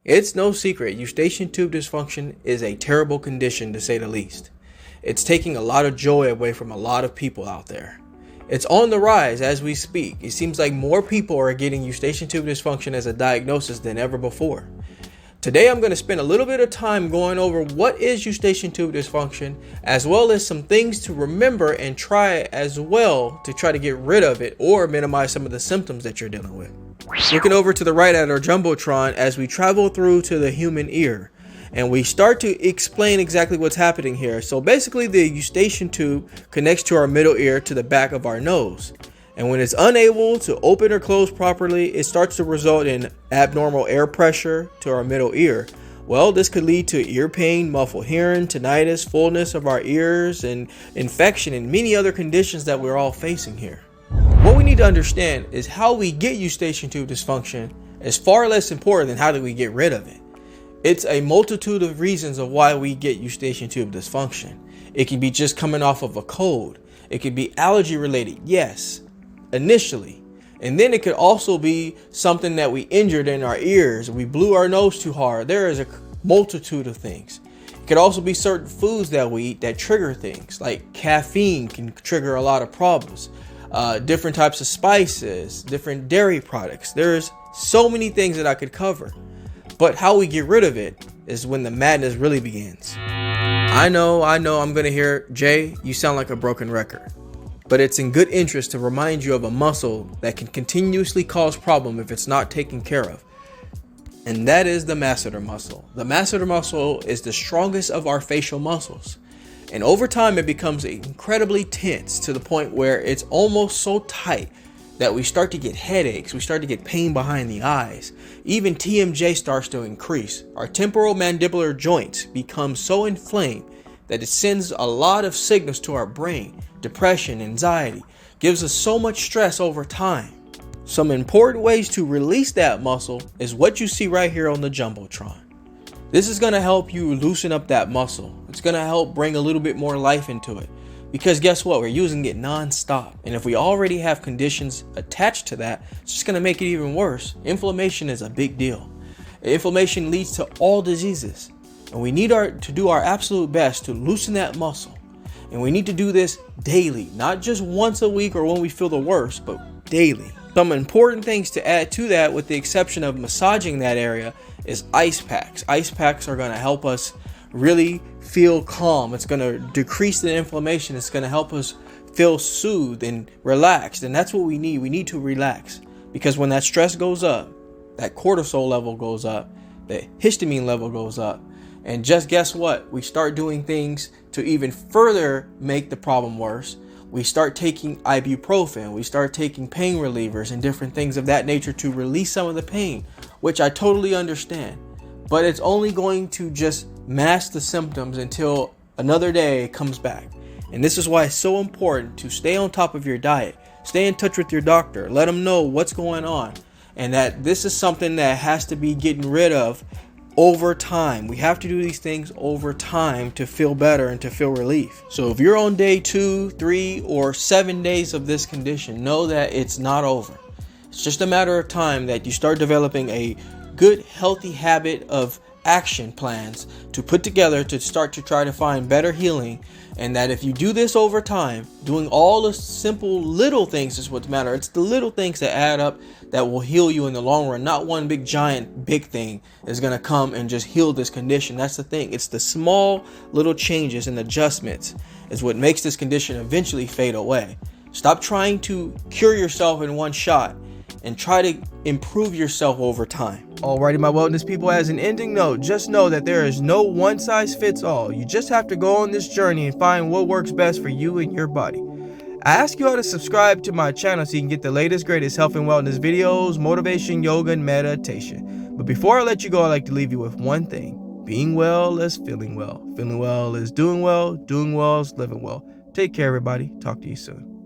It's no secret, Eustachian tube dysfunction is a terrible condition to say the least. It's taking a lot of joy away from a lot of people out there. It's on the rise as we speak. It seems like more people are getting Eustachian tube dysfunction as a diagnosis than ever before. Today I'm going to spend a little bit of time going over what is Eustachian tube dysfunction, as well as some things to remember and try as well to try to get rid of it or minimize some of the symptoms that you're dealing with. Looking over to the right at our Jumbotron as we travel through to the human ear and we start to explain exactly what's happening here. So basically the Eustachian tube connects to our middle ear to the back of our nose. And when it's unable to open or close properly, it starts to result in abnormal air pressure to our middle ear. Well, this could lead to ear pain, muffled hearing, tinnitus, fullness of our ears, and infection and many other conditions that we're all facing here. What we need to understand is how we get Eustachian tube dysfunction is far less important than how do we get rid of it. It's a multitude of reasons of why we get Eustachian tube dysfunction. It can be just coming off of a cold. It could be allergy related, yes, initially. And then it could also be something that we injured in our ears. We blew our nose too hard. There is a multitude of things. It could also be certain foods that we eat that trigger things, like caffeine can trigger a lot of problems. Different types of spices, different dairy products. There's so many things that I could cover. But how we get rid of it is when the madness really begins. I know I'm gonna hear, Jay, you sound like a broken record. But it's in good interest to remind you of a muscle that can continuously cause problem if it's not taken care of. And that is the masseter muscle. The masseter muscle is the strongest of our facial muscles. And over time, it becomes incredibly tense to the point where it's almost so tight that we start to get headaches. We start to get pain behind the eyes. Even TMJ starts to increase. Our temporal mandibular joints become so inflamed that it sends a lot of signals to our brain. Depression, anxiety, gives us so much stress over time. Some important ways to release that muscle is what you see right here on the Jumbotron. This is going to help you loosen up that muscle. It's going to help bring a little bit more life into it. Because guess what? We're using it non-stop. And if we already have conditions attached to that, it's just going to make it even worse. Inflammation is a big deal. Inflammation leads to all diseases. And we need to do our absolute best to loosen that muscle. And we need to do this daily, not just once a week or when we feel the worst, but daily. Some important things to add to that, with the exception of massaging that area, is ice packs. Ice packs are going to help us really feel calm. It's going to decrease the inflammation. It's going to help us feel soothed and relaxed. And that's what we need. We need to relax, because when that stress goes up, that cortisol level goes up, the histamine level goes up. And just guess what? We start doing things to even further make the problem worse. We start taking ibuprofen. We start taking pain relievers and different things of that nature to release some of the pain, which I totally understand. But it's only going to just mask the symptoms until another day comes back. And this is why it's so important to stay on top of your diet. Stay in touch with your doctor. Let them know what's going on. And that this is something that has to be getting rid of over time. We have to do these things over time to feel better and to feel relief. So if you're on day 2, 3, or 7 days of this condition, know that it's not over. It's just a matter of time that you start developing a good, healthy habit of action plans to put together to start to try to find better healing. And that if you do this over time, doing all the simple little things is what matter. It's the little things that add up that will heal you in the long run. Not one big giant big thing is going to come and just heal this condition. That's the thing. It's the small little changes and adjustments is what makes this condition eventually fade away. Stop trying to cure yourself in one shot and try to improve yourself over time. Alrighty, my wellness people, as an ending note, just know that there is no one size fits all. You just have to go on this journey and find what works best for you and your body. I ask you all to subscribe to my channel so you can get the latest, greatest health and wellness videos, motivation, yoga, and meditation. But before I let you go, I'd like to leave you with one thing. Being well is feeling well. Feeling well is doing well. Doing well is living well. Take care, everybody. Talk to you soon.